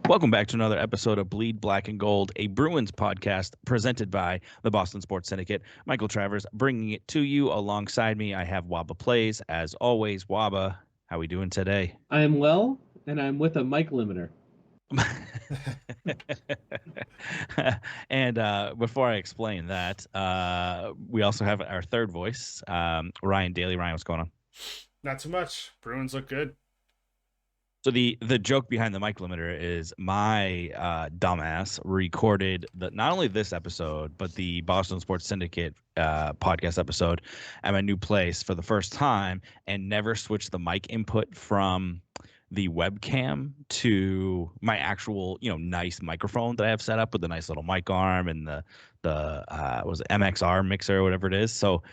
Welcome back to another episode of Bleed Black and Gold, a Bruins podcast presented by the Boston Sports Syndicate. Michael Travers bringing it to you. Alongside me, I have Wabba Plays. As always, Wabba, how we doing today? I am well, and I'm with a mic limiter. And before I explain that, we also have our third voice, Ryan Daly. Ryan, what's going on? Not too much. Bruins look good. So the joke behind the mic limiter is my dumbass recorded not only this episode but the Boston Sports Syndicate podcast episode at my new place for the first time and never switched the mic input from the webcam to my actual nice microphone that I have set up with the nice little mic arm and the was it MXR mixer or whatever it is. So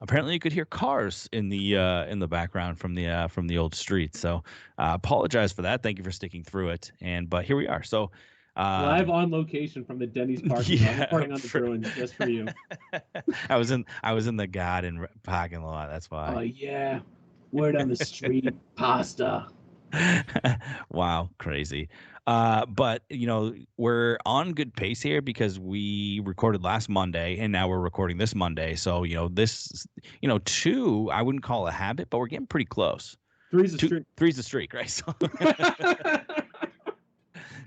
apparently you could hear cars in the background from the old street. So apologize for that. Thank you for sticking through it. But here we are. So live on location from the Denny's parking lot, recording on the Bruins just for you. I was in the Garden parking lot. That's why. Oh yeah, word on the street, pasta. Wow, crazy. But we're on good pace here because we recorded last Monday and now we're recording this Monday. So, this, two, I wouldn't call it a habit, but we're getting pretty close. Three's a streak. Three's a streak, right? So,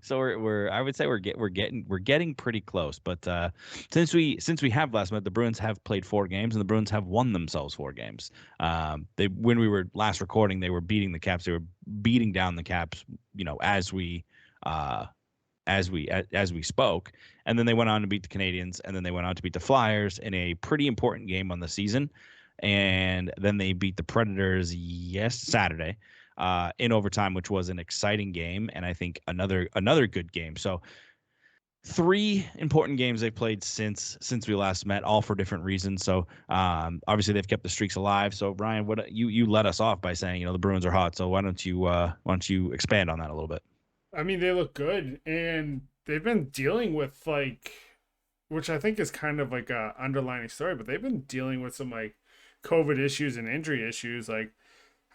so I would say we're getting pretty close. But since we have last month, the Bruins have played 4 games and the Bruins have won themselves 4 games. When we were last recording, they were beating the Caps. They were beating down the Caps, as we spoke, and then they went on to beat the Canadiens, and then they went on to beat the Flyers in a pretty important game on the season, and then they beat the Predators Saturday in overtime, which was an exciting game, and I think another good game. So 3 important games they've played since we last met, all for different reasons. So obviously they've kept the streaks alive. So Brian, what you let us off by saying the Bruins are hot. So why don't you expand on that a little bit? I mean, they look good, and they've been dealing with which I think is kind of like a underlining story, but they've been dealing with some COVID issues and injury issues. I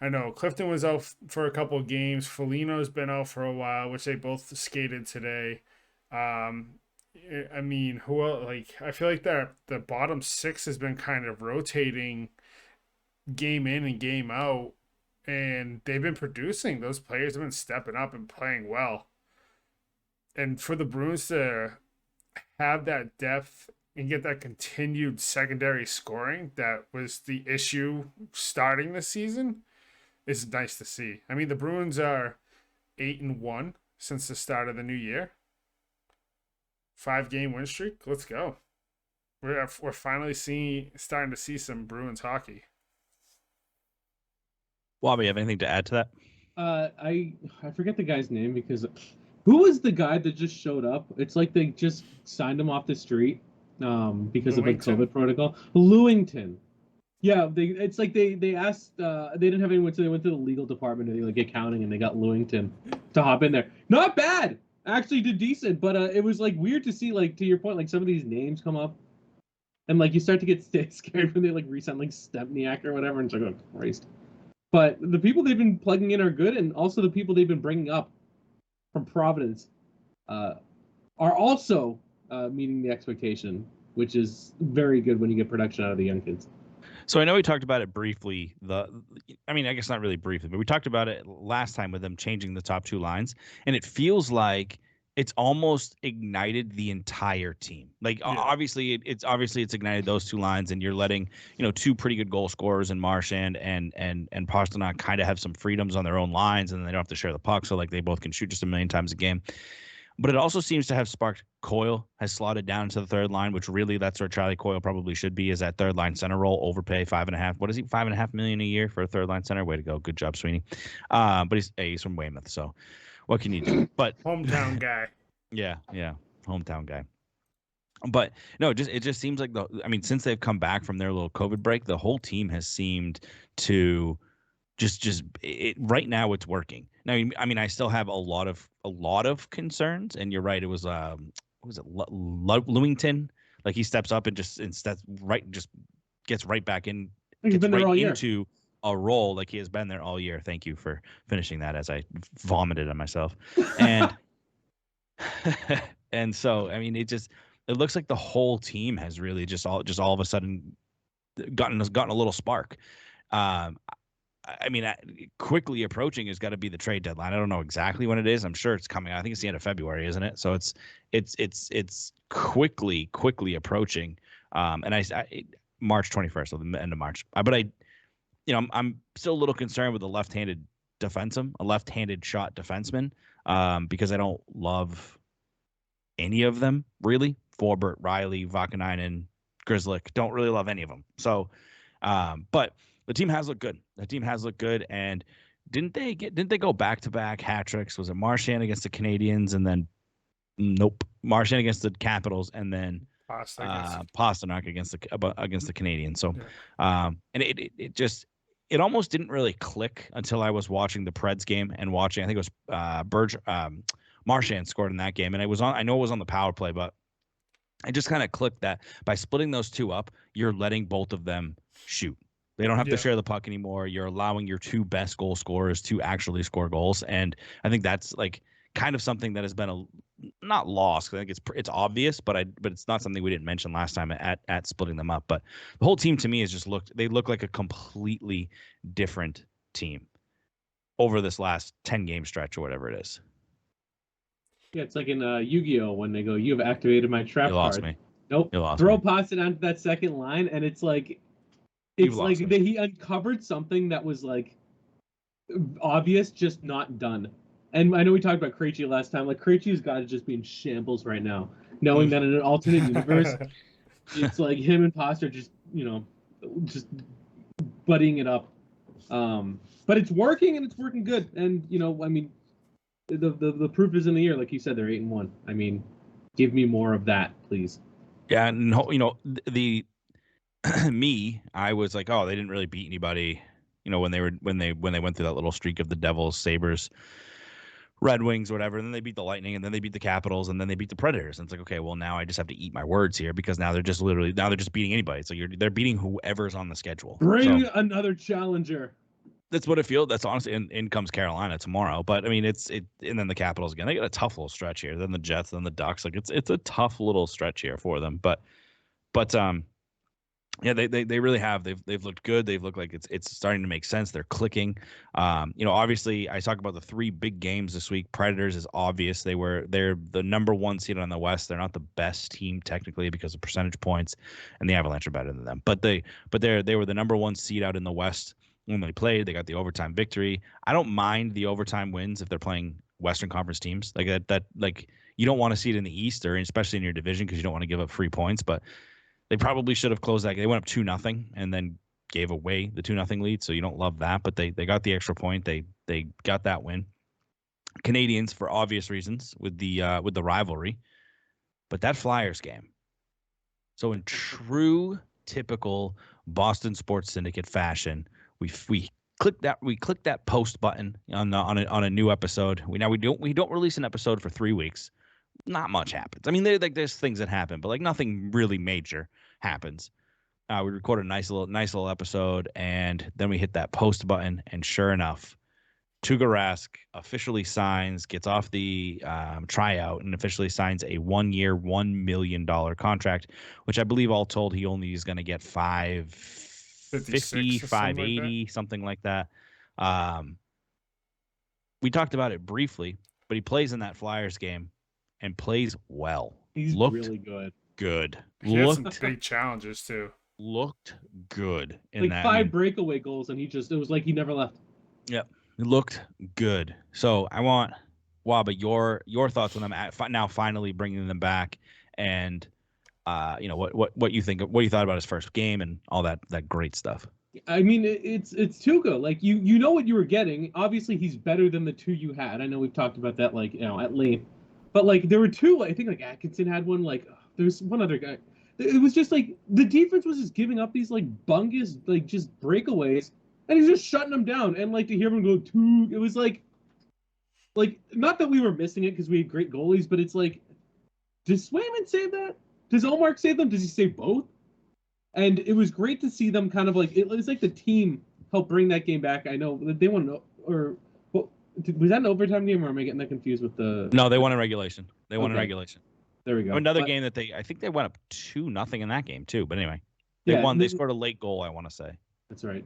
know Clifton was out for a couple of games. Foligno's been out for a while, which they both skated today. I mean, who else? I feel like the bottom 6 has been kind of rotating game in and game out. And they've been producing. Those players have been stepping up and playing well. And for the Bruins to have that depth and get that continued secondary scoring that was the issue starting the season is nice to see. I mean, the Bruins are 8-1 since the start of the new year. 5-game win streak. Let's go. We're finally starting to see some Bruins hockey. Wabba, you have anything to add to that? I forget the guy's name because who was the guy that just showed up? It's like they just signed him off the street because of the COVID protocol. Lewington. Yeah, it's like they asked they didn't have anyone, so they went to the legal department of accounting and they got Lewington to hop in there. Not bad. Actually did decent, but it was weird to see to your point some of these names come up and you start to get scared when they re-sign Stepniak or whatever and it's oh Christ. But the people they've been plugging in are good, and also the people they've been bringing up from Providence are also meeting the expectation, which is very good when you get production out of the young kids. So I know we talked about it briefly. I guess not really briefly, but we talked about it last time with them changing the top 2 lines, and it feels like it's almost ignited the entire team. Obviously it's ignited those 2 lines, and you're letting 2 pretty good goal scorers in Marchand and Pastrnak kind of have some freedoms on their own lines, and they don't have to share the puck, so they both can shoot just a million times a game. But it also seems to have sparked Coyle has slotted down into the third line, which really that's where Charlie Coyle probably should be, is that third line center role. Overpay $5.5. What is he? $5.5 million a year for a third line center. Way to go. Good job, Sweeney. But he's from Weymouth, so what can you do? But hometown guy. Yeah, hometown guy. But no, it just seems like since they've come back from their little COVID break, the whole team has seemed to right now it's working. Now, I still have a lot of concerns, and you're right. It was Lewington? He steps up and just gets right back in. He's been there all year. a role like he has been there all year. Thank you for finishing that as I vomited on myself. And and so I mean it looks like the whole team has really just all of a sudden gotten a little spark. Um, I mean, quickly approaching has got to be the trade deadline. I don't know exactly when it is. I'm sure it's coming. I think it's the end of February, isn't it? So it's quickly approaching. And March 21st, so the end of March. I'm still a little concerned with the left-handed a left-handed shot defenseman, because I don't love any of them really. Forbert, Riley, Vakanainen, Grizzlick, don't really love any of them. So, but the team has looked good. The team has looked good, and didn't they go back-to-back hat tricks? Was it Marchand against the Canadians, and then nope, Marchand against the Capitals, and then Pasternak against the Canadians. So, and it almost didn't really click until I was watching the Preds game and watching. I think it was Marchand scored in that game, and I know it was on the power play, but it just kind of clicked that by splitting those two up, you're letting both of them shoot. They don't have to share the puck anymore. You're allowing your two best goal scorers to actually score goals, and I think that's like kind of something that has been not lost. I think it's obvious, but it's not something we didn't mention last time at splitting them up. But the whole team to me has just they look like a completely different team over this last 10-game stretch or whatever it is. Yeah, it's like in Yu-Gi-Oh! When they go, "You have activated my trap card." You lost me. Nope. You lost Throw me. past it onto that second line, and it's like he uncovered something that was like obvious, just not done. And I know we talked about Krejci last time. Like, Krejci's got to just be in shambles right now, knowing that in an alternate universe, it's like him and Pasta just buddying it up. But it's working, and it's working good. And I mean, the proof is in the air. Like you said, they're 8-1. I mean, give me more of that, please. Yeah, and the me, I was like, oh, they didn't really beat anybody. When they went through that little streak of the Devils, Sabres, Red Wings, whatever, and then they beat the Lightning, and then they beat the Capitals, and then they beat the Predators. And it's like, okay, well, now I just have to eat my words here, because now they're just beating anybody. So they're beating whoever's on the schedule. Bring another challenger. That's what it feels. That's honestly, in comes Carolina tomorrow. But I mean, and then the Capitals again. They got a tough little stretch here. Then the Jets, then the Ducks. Like it's a tough little stretch here for them. But yeah, they really have. They've looked good. They've looked like it's starting to make sense. They're clicking. Obviously, I talk about the three big games this week. Predators is obvious. They're the number one seed on the West. They're not the best team technically because of percentage points, and the Avalanche are better than them. But they were the number one seed out in the West when they played. They got the overtime victory. I don't mind the overtime wins if they're playing Western Conference teams like that. Like, you don't want to see it in the East, or especially in your division, because you don't want to give up free points, but they probably should have closed that. They went up 2-0 and then gave away the 2-0 lead, so you don't love that. But they got the extra point. They got that win. Canadians, for obvious reasons, with the rivalry, but that Flyers game. So in true typical Boston Sports Syndicate fashion, we click that post button on a new episode. We don't release an episode for 3 weeks. Not much happens. I mean, there's things that happen, but like nothing really major happens. We record a nice little episode, and then we hit that post button, and sure enough, Tuukka Rask officially gets off the tryout, and officially signs a 1-year, $1 million contract, which I believe all told he only is going to get $550, $580, something like that. We talked about it briefly, but he plays in that Flyers game and plays well. He's really good. He had some big challenges too. Looked good in like that. 5 breakaway goals, and it was like he never left. Yep, it looked good. So I want Wabba your thoughts on them now finally bringing them back, and what you think, what you thought about his first game and all that great stuff. I mean, it's Tuukka. Like, you know what you were getting. Obviously, he's better than the two you had. I know we've talked about that at length. But like there were two, I think like Atkinson had one, like there's one other guy. It was just like the defense was just giving up these like bungus, like just breakaways, and he's just shutting them down. And like to hear him go two, it was like not that we were missing it because we had great goalies, but it's like, does Swayman save that? Does Olmark save them? Does he save both? And it was great to see them kind of like, it was like the team help bring that game back. I know they won, or well, was that an overtime game, or am I getting that confused with the? No, they won in regulation. They won in Okay. regulation. There we go. Another game that I think they went up 2-0 in that game too. But anyway, they Yeah, won. They scored a late goal, I want to say. That's right.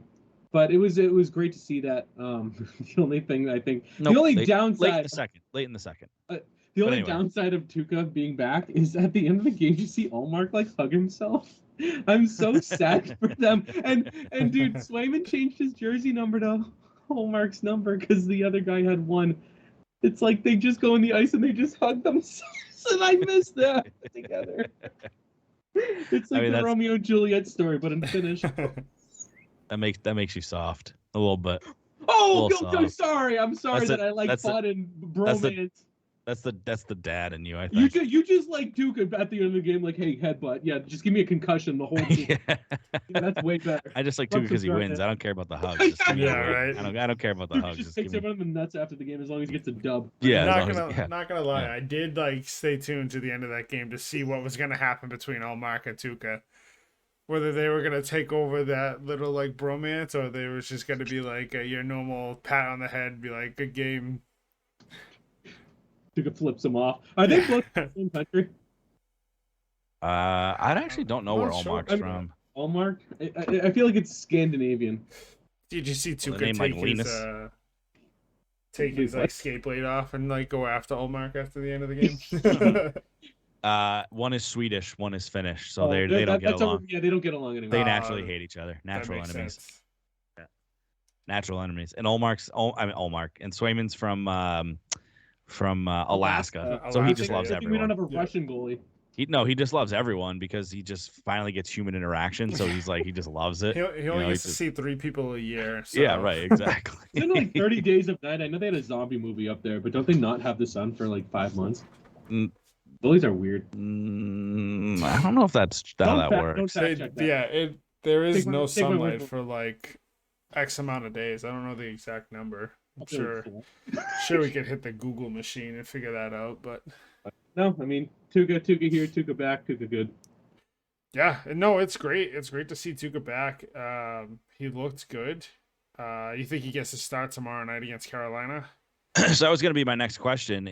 But it was great to see that. The only thing I think, Nope, the only downside, late in the second. The only downside of Tuukka being back is at the end of the game, you see Allmark like hug himself. I'm so sad for them. And dude, Swayman changed his jersey number to Allmark's number because the other guy had one. It's like they just go on the ice and they just hug themselves, and I miss that together. It's like the Romeo and Juliet story, but in Finnish. That makes you soft a little bit. Oh, I'm sorry. I'm sorry that I like fun and bromance. That's the dad in you, I think. You just like Tuukka at the end of the game, like, hey, headbutt. Yeah, just give me a concussion the whole game. Yeah, that's way better. I just like Tuukka because he wins. I don't care about the hugs. Right. I don't care about the hugs. Just takes everyone in the nuts after the game as long as he gets a dub. Yeah. Not gonna lie, I did like stay tuned to the end of that game to see what was gonna happen between Allmark and Tuukka. Whether they were gonna take over that little like bromance, or they was just gonna be like your normal pat on the head, be like, good game. Tuukka flips him off. Are they both in the same country? I actually don't know where Allmark's from. Allmark? I feel like it's Scandinavian. Did you see Tuukka take his like skate blade off and like go after Allmark after the end of the game? One is Swedish, one is Finnish, so they don't get along. Yeah, they don't get along anymore. They naturally hate each other. Natural enemies. Yeah. Natural enemies. And Allmark and Swayman's from Alaska. So he just loves everyone. We don't have a Russian goalie. He just loves everyone because he just finally gets human interaction. So he's like, he just loves it. He only gets to see 3 people a year. So. Yeah, right, exactly. Isn't it like 30 Days of Night? I know they had a zombie movie up there, but don't they not have the sun for like 5 months? Bullies are weird. I don't know if that's how that works. There is no sunlight for like X amount of days. I don't know the exact number. I'm sure we could hit the Google machine and figure that out, but no, I mean Tuukka here, Tuukka back, Tuukka good. Yeah, no, it's great. It's great to see Tuukka back. He looked good. You think he gets to start tomorrow night against Carolina? So that was going to be my next question.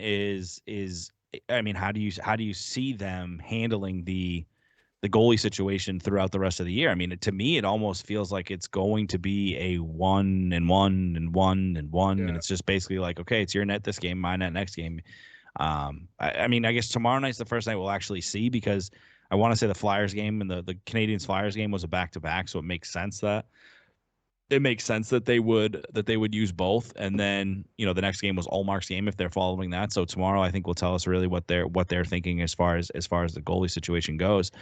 I mean, how do you see them handling the goalie situation throughout the rest of the year? I mean, to me, it almost feels like it's going to be a 1-1 and 1 and 1 and 1, and it's just basically like, okay, it's your net this game, my net next game. I mean, I guess tomorrow night's the first night we'll actually see, because I want to say the Flyers game and the Canadiens Flyers game was a back-to-back, so it makes sense that they would use both, and then the next game was Allmark's game if they're following that. So tomorrow I think will tell us really what they're thinking as far as the goalie situation goes.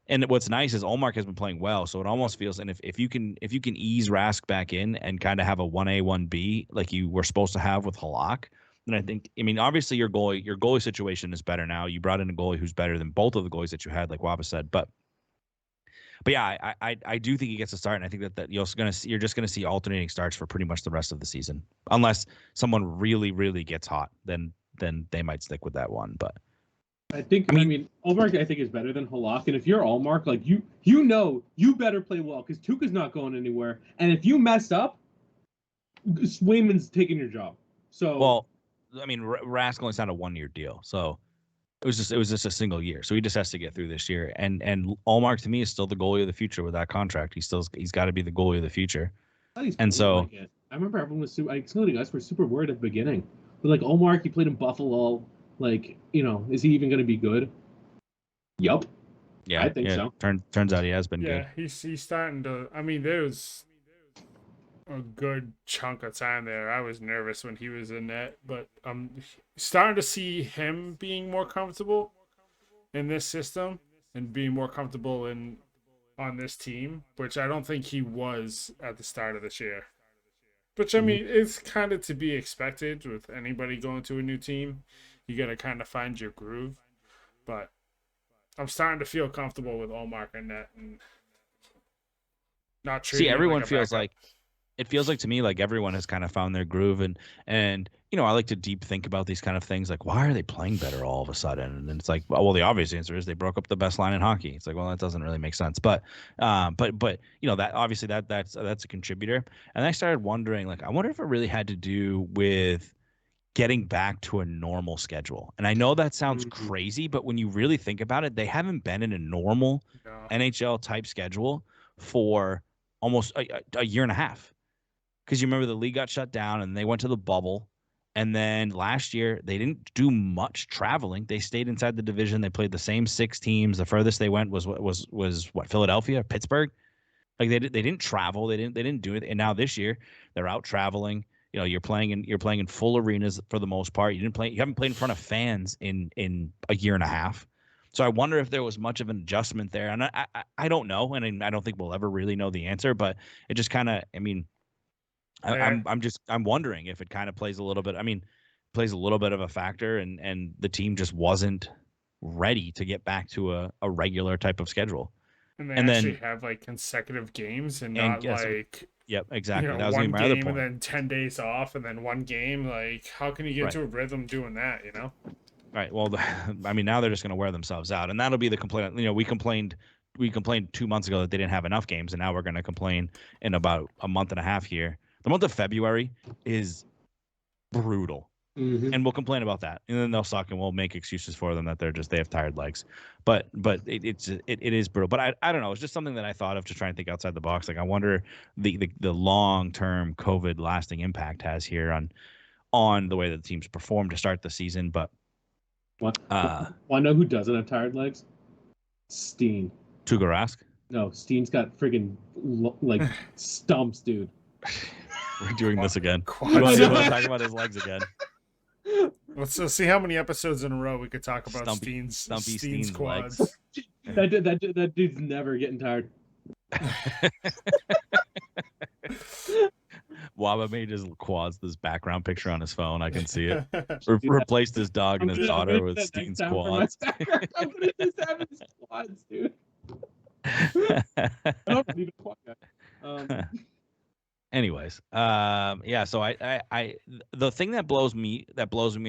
And what's nice is Allmark has been playing well, so it almost feels, and if you can ease Rask back in and kind of have a 1A 1B like you were supposed to have with Halak, then I mean obviously your goalie situation is better now. You brought in a goalie who's better than both of the goalies that you had, like Wabba said, but yeah, I do think he gets a start, and I think that you're just gonna see alternating starts for pretty much the rest of the season, unless someone really, really gets hot, then they might stick with that one. But I mean, Allmark I think is better than Halak, and if you're Allmark, like you better play well because Tuukka's not going anywhere, and if you mess up, Swayman's taking your job. So well, I mean, Rask only signed a 1-year deal, so. It was just a single year, so he just has to get through this year. And Allmark to me is still the goalie of the future with that contract. He's got to be the goalie of the future. And so I remember everyone was including us, were super worried at the beginning. But like Allmark, he played in Buffalo. Like is he even going to be good? Yup. Yeah, I think so. Turns out he has been good. Yeah, he's starting to. I mean, there's a good chunk of time there. I was nervous when he was in net, but I'm starting to see him being more comfortable in this system and being more comfortable on this team, which I don't think he was at the start of this year. Which, I mean, it's kind of to be expected with anybody going to a new team. You got to kind of find your groove. But I'm starting to feel comfortable with Allmark and net and not treating. See, everyone feels like it feels like to me like everyone has kind of found their groove, and I like to deep think about these kind of things, like why are they playing better all of a sudden? And then it's like, well, the obvious answer is they broke up the best line in hockey. It's like, well, that doesn't really make sense, but that obviously that's a contributor. And I started wondering, like, I wonder if it really had to do with getting back to a normal schedule. And I know that sounds crazy, but when you really think about it, they haven't been in a normal No. NHL type schedule for almost a year and a half. Because you remember the league got shut down and they went to the bubble. And then last year they didn't do much traveling. They stayed inside the division. They played the same 6 teams. The furthest they went was what, Philadelphia, Pittsburgh. Like they didn't travel. They didn't do it. And now this year they're out traveling. You're playing in full arenas for the most part. You haven't played in front of fans in a year and a half. So I wonder if there was much of an adjustment there. And I don't know, and I don't think we'll ever really know the answer. But it just kind of, I mean, I'm wondering if it kind of plays a little bit. I mean, plays a little bit of a factor, and the team just wasn't ready to get back to a regular type of schedule. And they And actually then have like consecutive games and and not yes, like yep, exactly. That was one my other game and point. then 10 days off and then one game. Like, how can you get Right. to a rhythm doing that? Right. Well, I mean, now they're just going to wear themselves out, and that'll be the complaint. We complained 2 months ago that they didn't have enough games, and now we're going to complain in about a month and a half here. The month of February is brutal. And we'll complain about that, and then they'll suck, and we'll make excuses for them that they have tired legs. But it is brutal. But I don't know. It's just something that I thought of to try and think outside the box. Like I wonder the long term COVID lasting impact has here on the way that the teams perform to start the season. But Want to know who doesn't have tired legs? Steen. Tuukka Rask. No, Steen's got friggin' like stumps, dude. We're doing this again. Quad. We want to talk about his legs again. Let's see how many episodes in a row we could talk about Steen's quads. Legs. That dude's never getting tired. Wabba made his quads this background picture on his phone. I can see it. Replaced his dog and his daughter with Steen's quads. I'm gonna just have his quads, dude. I don't need a quad guy. Anyways, yeah. So I the thing that blows me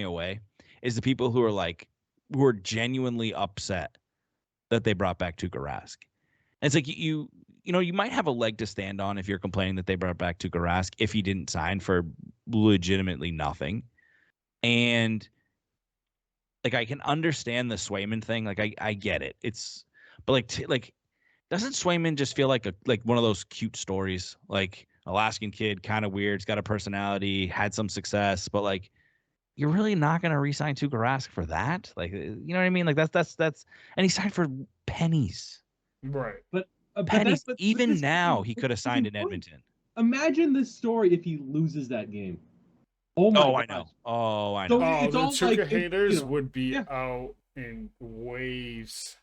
away is the people who are genuinely upset that they brought back Tuukka Rask. And it's like you might have a leg to stand on if you're complaining that they brought back Tuukka Rask if he didn't sign for legitimately nothing. And like I can understand the Swayman thing. Like I get it. But doesn't Swayman just feel like one of those cute stories? Like Alaskan kid, kind of weird, he's got a personality, had some success, but like you're really not going to re-sign Tuukka Rask for that? Like, you know what I mean? Like that's and he signed for pennies. Right. But pennies. Even now he could have signed in Edmonton. Imagine this story if he loses that game. Oh my God. I know. Oh, I know. So Oh, it's the all Tuukka like, haters would be out in waves.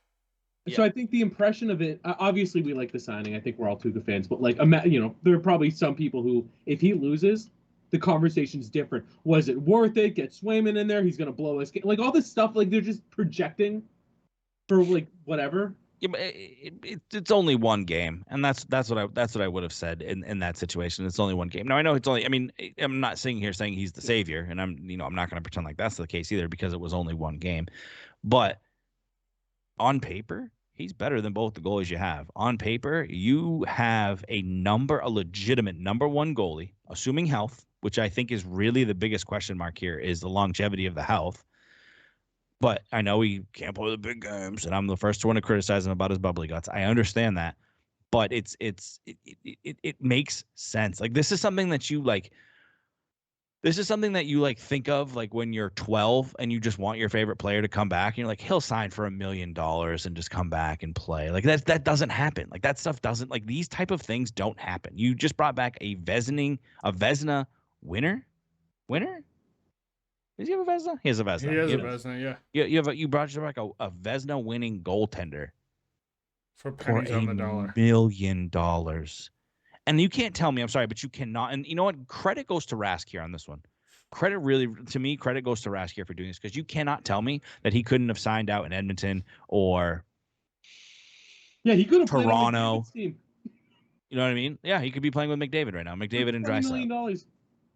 So I think the impression of it, obviously we like the signing. I think we're all Tuukka fans, but like, there are probably some people who, if he loses, the conversation's different. Was it worth it? Get Swayman in there. He's going to blow us. Like all this stuff, like they're just projecting for like whatever. Yeah, but it's only one game, and that's what I would have said in that situation. It's only one game. Now I know it's only. I mean, I'm not sitting here saying he's the savior, and I'm not going to pretend like that's the case either because it was only one game. But on paper, he's better than both the goalies you have. On paper, you have a legitimate number one goalie, assuming health, which I think is really the biggest question mark here is the longevity of the health. But I know he can't play the big games, and I'm the first one to criticize him about his bubbly guts. I understand that, but it makes sense. Like this is something that you like. This is something that you like think of like when you're 12 and you just want your favorite player to come back. And you're like, he'll sign for $1 million and just come back and play. Like that doesn't happen. Like that stuff doesn't, like these type of things don't happen. You just brought back a Vezina winner. Does he have a Vezina? He has a Vezina. He has a Vezina, yeah. You brought back a Vezina winning goaltender for pennies on the dollar. $1 million. And you can't tell me, I'm sorry, but you cannot. And you know what? Credit goes to Rask here on this one. Credit goes to Rask here for doing this because you cannot tell me that he couldn't have signed out in Edmonton or he could have Toronto. You know what I mean? Yeah, he could be playing with McDavid right now. McDavid and $20 Draisaitl. million.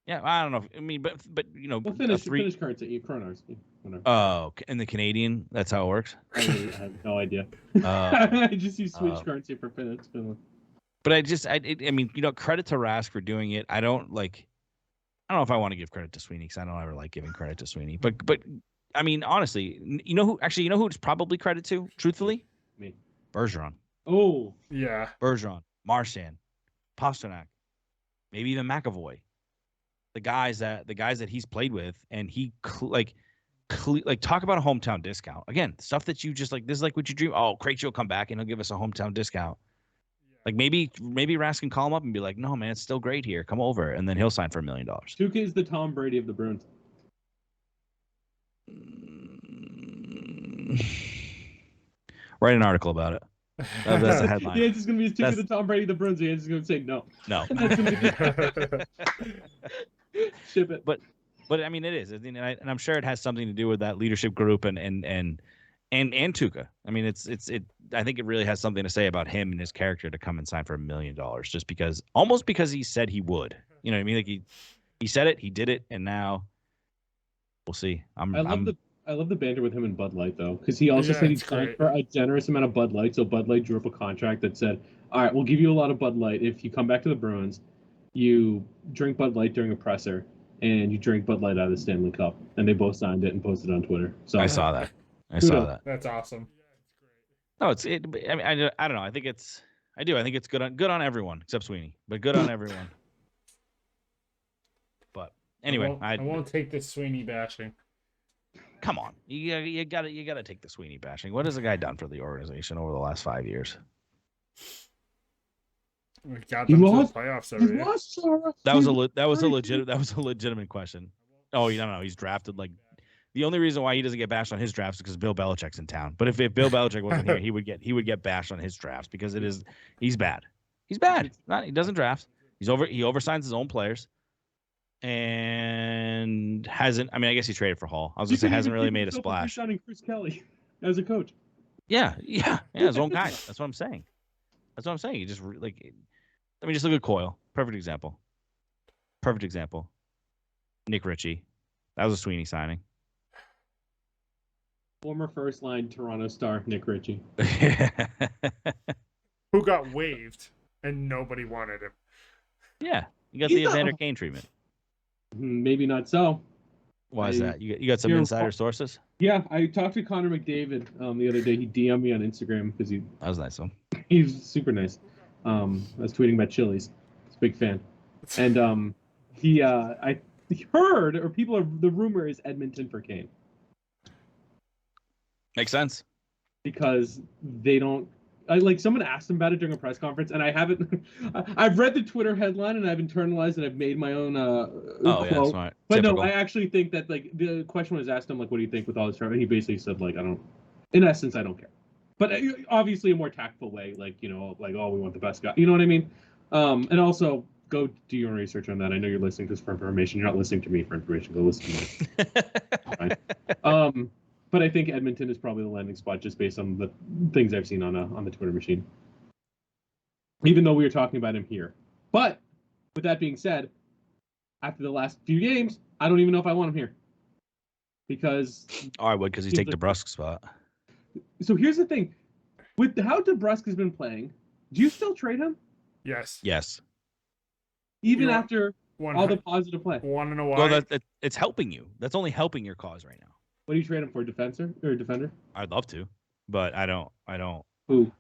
Yeah, I don't know. I mean, but We'll finish currency, Kronars. Oh, in the Canadian, that's how it works. I have no idea. I just see switch currency for Finland. But I mean, credit to Rask for doing it. I don't know if I want to give credit to Sweeney because I don't ever like giving credit to Sweeney. But I mean, honestly, who it's probably credit to, truthfully? Me. Bergeron. Oh. Yeah. Bergeron, Marchand, Pasternak, maybe even McAvoy. The guys that he's played with, and he talk about a hometown discount. Again, stuff that you just this is like what you dream. Oh, Krejci will come back and he'll give us a hometown discount. Like maybe Rask can call him up and be like, no, man, it's still great here. Come over. And then he'll sign for $1 million. Tuukka is the Tom Brady of the Bruins. Write an article about it. That's the headline. Yeah, it's just going to be Tuukka the Tom Brady of the Bruins. Yeah, it's just going to say no. No. Ship it. But I mean, it is. And I'm sure it has something to do with that leadership group and Tuukka. I mean, I think it really has something to say about him and his character to come and sign for $1 million just because he said he would. You know what I mean? Like he said it, he did it, and now we'll see. I love the banter with him and Bud Light though, because he also said he signed for a generous amount of Bud Light. So Bud Light drew up a contract that said, "All right, we'll give you a lot of Bud Light if you come back to the Bruins, you drink Bud Light during a presser, and you drink Bud Light out of the Stanley Cup." And they both signed it and posted it on Twitter. So I saw that. Saw that. That's awesome. No, I mean, I don't know. I think it's good on everyone except Sweeney, but good on everyone. But anyway, I won't take this Sweeney bashing. Come on, you gotta take the Sweeney bashing. What has the guy done for the organization over the last 5 years? We got them to the playoffs every year. That was a legitimate question. Oh, no, he's drafted like. The only reason why he doesn't get bashed on his drafts is because Bill Belichick's in town. But if Bill Belichick wasn't here, he would get bashed on his drafts because he's bad. He's bad. He doesn't draft. He oversigns his own players, and hasn't. I mean, I guess he traded for Hall. I was gonna say hasn't really made a splash. Signing Chris Kelly as a coach. Yeah, his own guy. That's what I'm saying. You just just look at Coyle. Perfect example. Nick Ritchie. That was a Sweeney signing. Former first line Toronto star Nick Ritchie. Who got waived and nobody wanted him. Yeah. You got the Evander Kane treatment. Maybe not so. Why is that? You got some insider sources? Yeah, I talked to Connor McDavid the other day. He DM'd me on Instagram because that was nice of him. He's super nice. I was tweeting about Chili's. He's a big fan. And I heard, or the rumor is Edmonton for Kane. Makes sense. Because they don't. Someone asked him about it during a press conference, and I haven't. I've read the Twitter headline and I've internalized and I've made my own. Quote. Yeah, smart. But typical. No, I actually think that the question was asked him what do you think with all this stuff, and he basically said I don't. In essence, I don't care. But obviously a more tactful way, we want the best guy. You know what I mean? And also go do your own research on that. I know you're listening to this for information. You're not listening to me for information. Go listen to me. But I think Edmonton is probably the landing spot just based on the things I've seen on the Twitter machine. Even though we were talking about him here. But with that being said, after the last few games, I don't even know if I want him here. Because I would, because he'd take DeBrusk's spot. So here's the thing. With how DeBrusk has been playing, do you still trade him? Yes. Even after all the positive play? Want to know why? Well, it's helping you. That's only helping your cause right now. What do you trade him for, defender? I'd love to, but I don't. Who?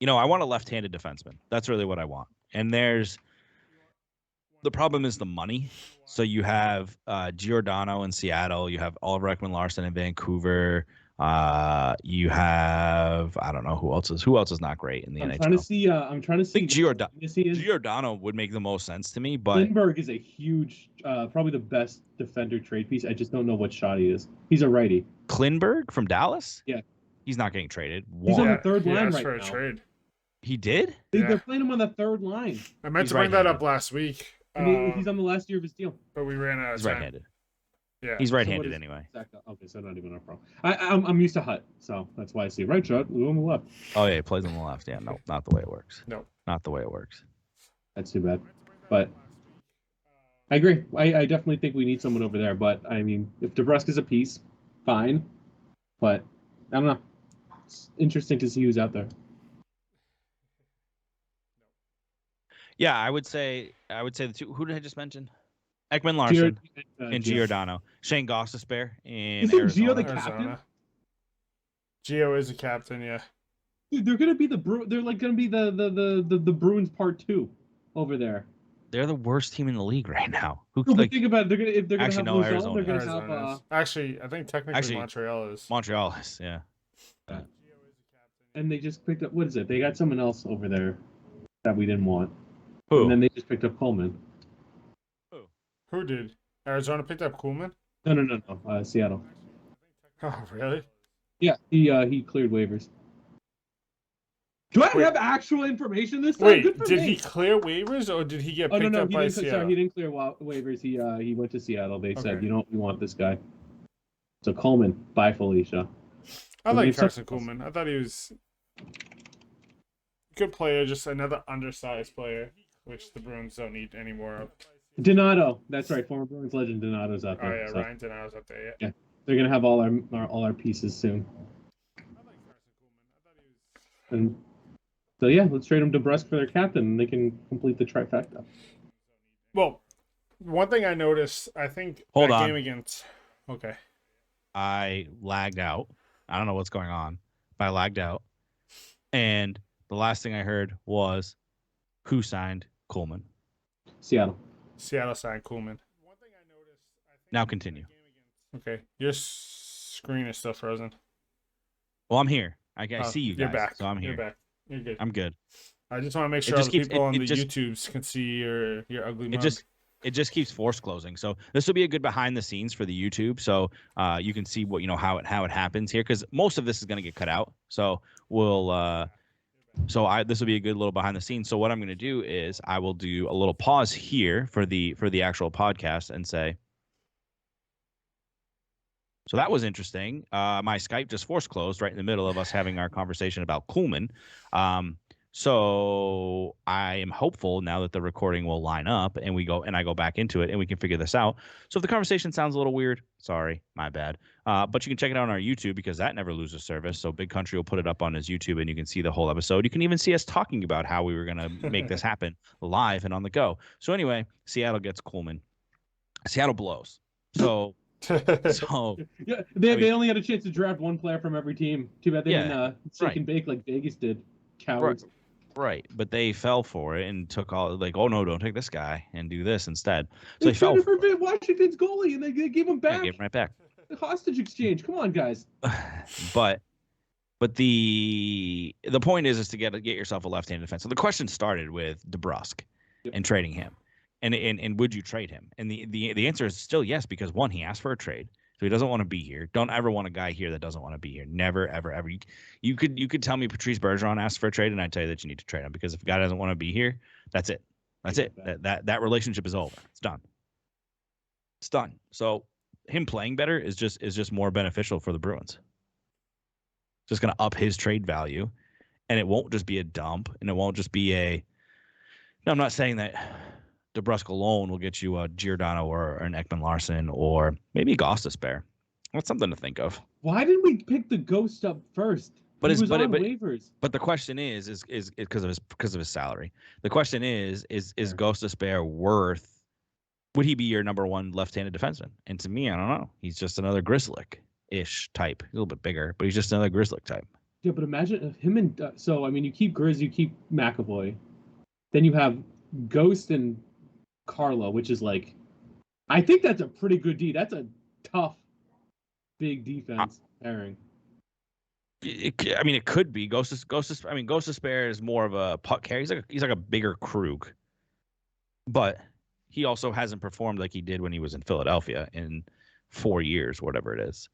I want a left-handed defenseman. That's really what I want. And the problem is the money. So you have Giordano in Seattle. You have Ulrich Ekman-Larsson in Vancouver. You have, I don't know who else is not great in the NHL. I'm trying to see. I think Giordano would make the most sense to me, but Lindbergh is a huge, probably the best defender trade piece. I just don't know what shot he is. He's a righty. Klinberg from Dallas? Yeah. He's not getting traded. He's on the third line right now. Trade. He did? They're playing him on the third line. I meant to bring that up last week. He's on the last year of his deal. But we ran out of time. Right-handed. Yeah. He's So what right-handed is anyway. okay, so not even a problem. I'm used to Hut, so that's why I see right shot, Lou on the left. Oh yeah, he plays on the left. Yeah, no, not the way it works. No. Not the way it works. That's too bad. But I agree. I definitely think we need someone over there. But I mean, if DeBrusque is a piece, fine. But I don't know. It's interesting to see who's out there. Yeah, I would say the two. Who did I just mention? Ekman Larson and Giordano. Shane Gostisbehere in Isn't Arizona. Gio the captain? Gio is a captain, yeah. Dude, they're gonna be they're like gonna be the Bruins part 2 over there. They're the worst team in the league right now. Who like, think about it, if they're gonna have Lozelle, Arizona. they're gonna Arizona have actually I think technically Montreal is. Montreal is, yeah. And they just picked up, what is it? They got someone else over there that we didn't want. Who? And then they just picked up Coleman. Who did? Arizona picked up Coleman? No. Seattle. Oh, really? Yeah, he cleared waivers. Do I have actual information this time? Wait, did he clear waivers or did he get picked up by Seattle? Sorry, he didn't clear waivers. He went to Seattle. They said, you know, we want this guy. So Coleman, bye Felicia. I like Carson Coleman. I thought he was a good player, just another undersized player, which the Bruins don't need any more of. Donato, that's right, former Bruins legend Donato's out there. Oh yeah, so. Ryan Donato's out there. Yeah, they're gonna have all our pieces soon. I like Carson Coleman. I thought he was. And so yeah, let's trade him to DeBrusque for their captain, and they can complete the trifecta. Well, one thing I noticed, I think Hold on. Game against. Okay. I lagged out. I don't know what's going on, but I lagged out. And the last thing I heard was who signed Coleman. Seattle signed Coleman. One thing I noticed, now continue. Okay, your screen is still frozen. Well, I'm here. I see you guys. You're back. So I'm here. You're back. You're good. I'm good. I just want to make sure other people on the YouTubes can see your ugly mug. It just keeps force closing. So this will be a good behind the scenes for the YouTube. So you can see what how it happens here, because most of this is going to get cut out. So this will be a good little behind the scenes. So what I'm going to do is I will do a little pause here for the actual podcast and say. So that was interesting. My Skype just force closed right in the middle of us having our conversation about Coleman. So I am hopeful now that the recording will line up and I go back into it and we can figure this out. So if the conversation sounds a little weird, sorry, my bad. But you can check it out on our YouTube because that never loses service. So Big Country will put it up on his YouTube and you can see the whole episode. You can even see us talking about how we were going to make this happen live and on the go. So anyway, Seattle gets Coleman. Seattle blows. So yeah, they only had a chance to draft one player from every team. Too bad they didn't shake and bake like Vegas did. Cowards. Right, but they fell for it and took all oh no, don't take this guy and do this instead. So they fell for Washington's goalie and they gave him back. Yeah, gave him right back. The hostage exchange. Come on, guys. But the point is to get yourself a left-handed defense. So the question started with DeBrusque and trading him, and would you trade him? And the answer is still yes, because one, he asked for a trade. So he doesn't want to be here. Don't ever want a guy here that doesn't want to be here. Never, ever, ever. You could tell me Patrice Bergeron asked for a trade, and I'd tell you that you need to trade him, because if a guy doesn't want to be here, that's it. That's it. That relationship is over. It's done. It's done. So him playing better is just more beneficial for the Bruins. Just going to up his trade value, and it won't just be a dump, and it won't just be a. No, I'm not saying that DeBrusque alone will get you a Giordano or an Ekman Larson or maybe Gostisbehere. That's something to think of. Why didn't we pick the Ghost up first? But he was on waivers. But the question is because of his salary. The question is Gostisbehere worth? Would he be your number one left-handed defenseman? And to me, I don't know. He's just another Grzelcyk-ish type. He's a little bit bigger, but he's just another Grzelcyk type. Yeah, but imagine him and so I mean, you keep Grizz, you keep McAvoy, then you have Ghost and Carlo, which is like, I think that's a pretty good D. That's a tough, big defense pairing. It could be Gostisbehere is more of a puck carrier. He's like a bigger Krug, but he also hasn't performed like he did when he was in Philadelphia in 4 years, whatever it is.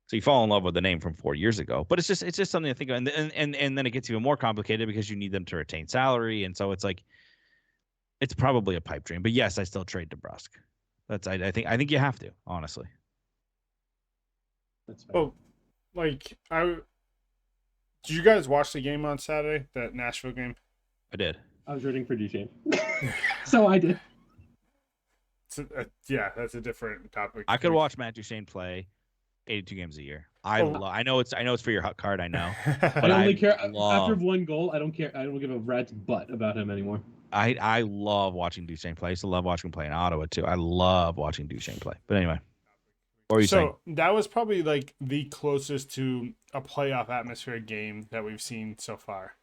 So you fall in love with the name from 4 years ago, but it's just something to think of, and then it gets even more complicated because you need them to retain salary, and so it's like. It's probably a pipe dream, but yes, I still trade DeBrusque. I think you have to, honestly. That's fair. Oh, like did you guys watch the game on Saturday? That Nashville game? I did. I was rooting for Duchesne, so I did. Yeah, that's a different topic. I could watch Matt Duchene play 82 games a year. I know it's for your hot card, I know. But I only care after love, one goal. I don't care. I don't give a rat's butt about him anymore. I love watching Duchene play. I used to love watching him play in Ottawa too. I love watching Duchene play. But anyway, what were you saying? So that was probably like the closest to a playoff atmosphere game that we've seen so far.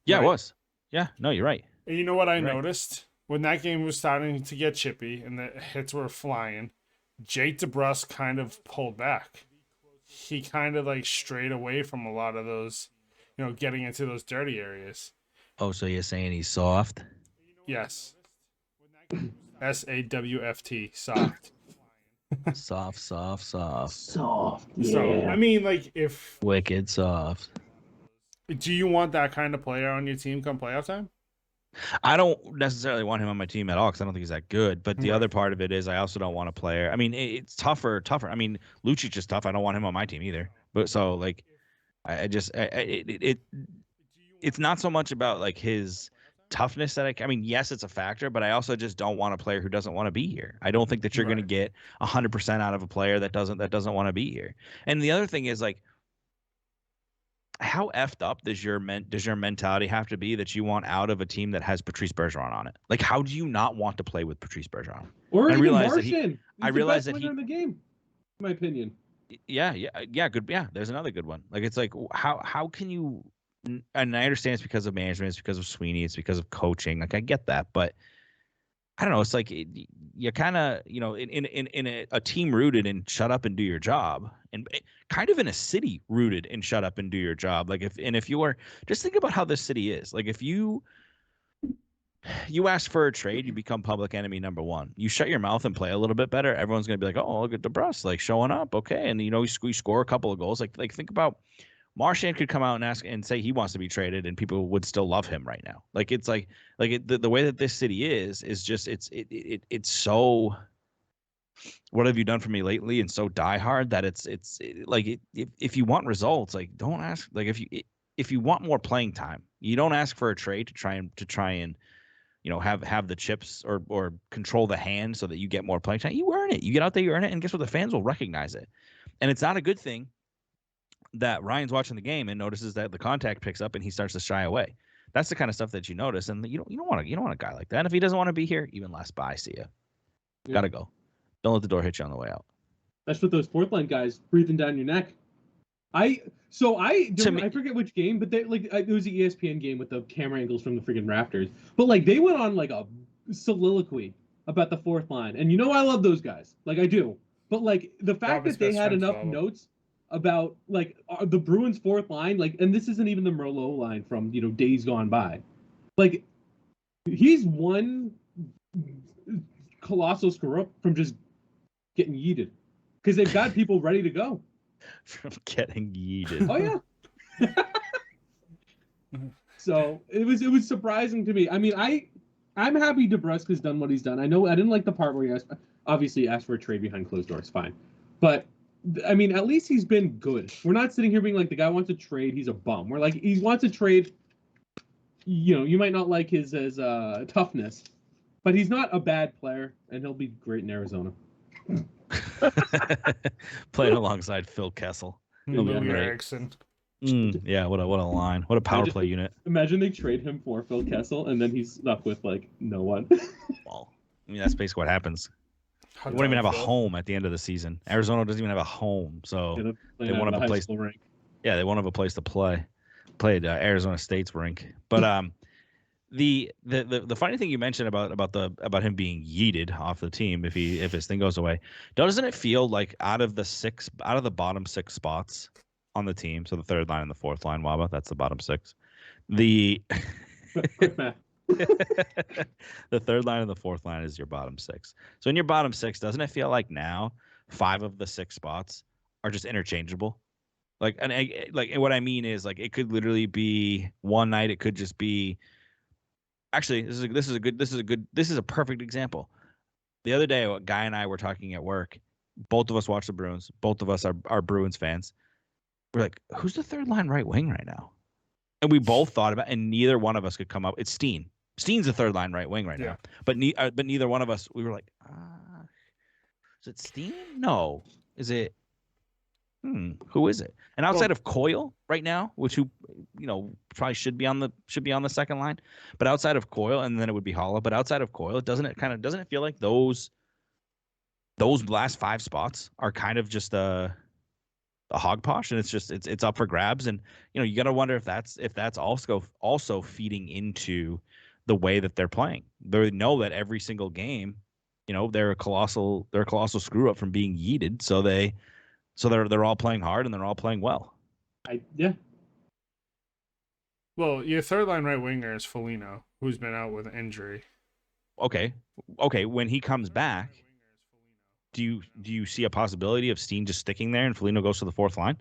Yeah, Right. it was. Yeah, no, you're right. And you know what I Right. noticed? When that game was starting to get chippy and the hits were flying, Jake DeBrusk kind of pulled back. He kind of like strayed away from a lot of those, getting into those dirty areas. Oh, so you're saying he's soft? Yes. SAWFT, soft. Soft. Soft. Yeah. So, I mean, like, Wicked soft. do you want that kind of player on your team come playoff time? I don't necessarily want him on my team at all because I don't think he's that good. But the Right. other part of it is I also don't want a player. I mean, it's tougher. I mean, Lucic is tough. I don't want him on my team either. But so like, it's not so much about like his toughness that I mean, yes, it's a factor, but I also just don't want a player who doesn't want to be here. I don't think that you're going to get 100% out of a player that doesn't want to be here. And the other thing is like, how effed up does your mentality have to be that you want out of a team that has Patrice Bergeron on it? Like, how do you not want to play with Patrice Bergeron? Or I even realize that Martian. I realize that winger in the game, in my opinion. Yeah, good. Yeah, there's another good one. Like, it's like how can you? And I understand it's because of management, it's because of Sweeney, it's because of coaching. Like, I get that, but I don't know. It's like you kind of, in a team rooted in shut up and do your job, and kind of in a city rooted in shut up and do your job. Like, if you are, just think about how this city is. Like, if you ask for a trade, you become public enemy number one. You shut your mouth and play a little bit better, everyone's gonna be like, oh, look at DeBrus, like showing up, okay, and we score a couple of goals. Like think about. Marchand could come out and ask and say he wants to be traded, and people would still love him right now. Like, it's like the way that this city is just it's so. What have you done for me lately? And so diehard that if you want results, like, don't ask. Like, if you want more playing time, you don't ask for a trade to try and have the chips or control the hand so that you get more playing time. You earn it. You get out there, you earn it, and guess what? The fans will recognize it, and it's not a good thing that Ryan's watching the game and notices that the contact picks up and he starts to shy away. That's the kind of stuff that you notice, and you don't want a guy like that. And if he doesn't want to be here, even less. Bye, see ya. Yeah. Gotta go. Don't let the door hit you on the way out. That's what those fourth line guys breathing down your neck. I forget which game, but it was the ESPN game with the camera angles from the freaking rafters. But like they went on like a soliloquy about the fourth line, and I love those guys, like I do. But like the fact that they had enough notes about like the Bruins fourth line, like, and this isn't even the Merlot line from days gone by. Like, he's one colossal screw up from just getting yeeted because they've got people ready to go. From getting yeeted. Oh yeah. So it was surprising to me. I mean, I'm happy DeBrusk has done what he's done. I know I didn't like the part where he obviously asked for a trade behind closed doors. Fine, but I mean, at least he's been good. We're not sitting here being like the guy wants to trade, he's a bum. We're like, he wants to trade. You might not like his toughness, but he's not a bad player, and he'll be great in Arizona. Playing alongside Phil Kessel. Lou Erickson. Yeah, what a line. What a power play unit. Imagine they trade him for Phil Kessel, and then he's stuck with like no one. Well, I mean, that's basically what happens. They won't even have a home at the end of the season. Arizona doesn't even have a home, so they won't have a place. Yeah, they won't have a place to play. Played Arizona State's rink, but the funny thing you mentioned about him being yeeted off the team if his thing goes away, doesn't it feel like out of the bottom six spots on the team, so the third line and the fourth line, Wabba, that's the bottom six. The the third line and the fourth line is your bottom six. So in your bottom six, doesn't it feel like now 5 of the 6 spots are just interchangeable? Like, and what I mean is, like, it could literally be one night. It could just be. Actually, this is a perfect example. The other day, a guy and I were talking at work. Both of us watch the Bruins. Both of us are Bruins fans. We're like, who's the third line right wing right now? And we both thought about it, and neither one of us could come up. It's Steen. Steen's the third line right wing right now. But neither one of us, we were like, is it Steen? No. Is it? Who is it? And outside of Coyle right now, which probably should be on the second line, but outside of Coyle, and then it would be Holla. But outside of Coyle, doesn't it feel like those last 5 spots are kind of just a hogposh, and it's up for grabs, and you got to wonder if that's also feeding into the way that they're playing. They know that every single game, they're a colossal screw up from being yeeted, so they're all playing hard and they're all playing well. Yeah. Well, your third line right winger is Foligno, who's been out with injury. Okay. When he comes back, do you see a possibility of Steen just sticking there and Foligno goes to the fourth line?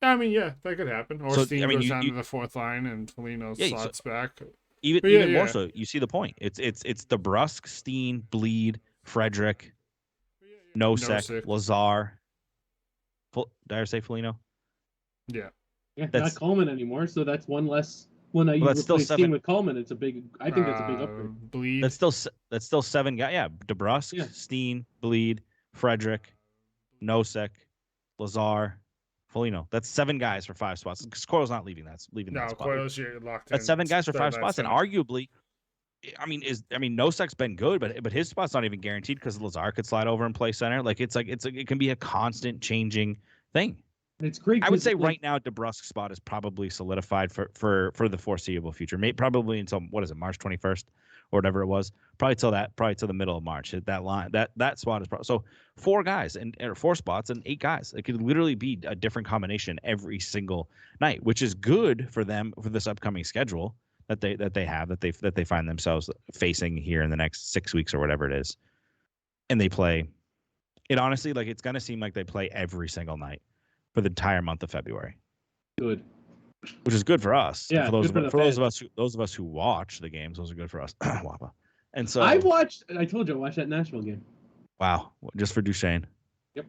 I mean, yeah, that could happen. Or Steen goes down to the fourth line and Foligno slots back. Even more so, you see the point. It's DeBrusk, Steen, Bleed, Frederick, Nosek, Lazar. Did I say Foligno? Yeah. That's not Coleman anymore, so that's one less. When you replace Steen with Coleman, it's a big. I think that's a big upgrade. Bleed. That's still 7 guys. Yeah, DeBrusk, Steen, Bleed, Frederick, Nosek, Lazar, Foligno. That's 7 guys for 5 spots. Coyle's not leaving. That spot. Coyle's locked in. That's 7 guys for 5 spots, and arguably, Nosek's been good, but his spot's not even guaranteed because Lazar could slide over and play center. It can be a constant changing thing. It's great. I would say right now, DeBrusk's spot is probably solidified for the foreseeable future. Probably until March 21st or whatever it was. Probably till the middle of March. That line, that spot is so 4 guys or 4 spots and 8 guys. It could literally be a different combination every single night, which is good for them for this upcoming schedule that they find themselves facing here in the next 6 weeks or whatever it is. And they play. It honestly, it's gonna seem like they play every single night for the entire month of February. Good. Which is good for us. Yeah. For those of us who watch the games, those are good for us. Wabba. And so I told you I watched that Nashville game. Wow. Just for Duchesne. Yep.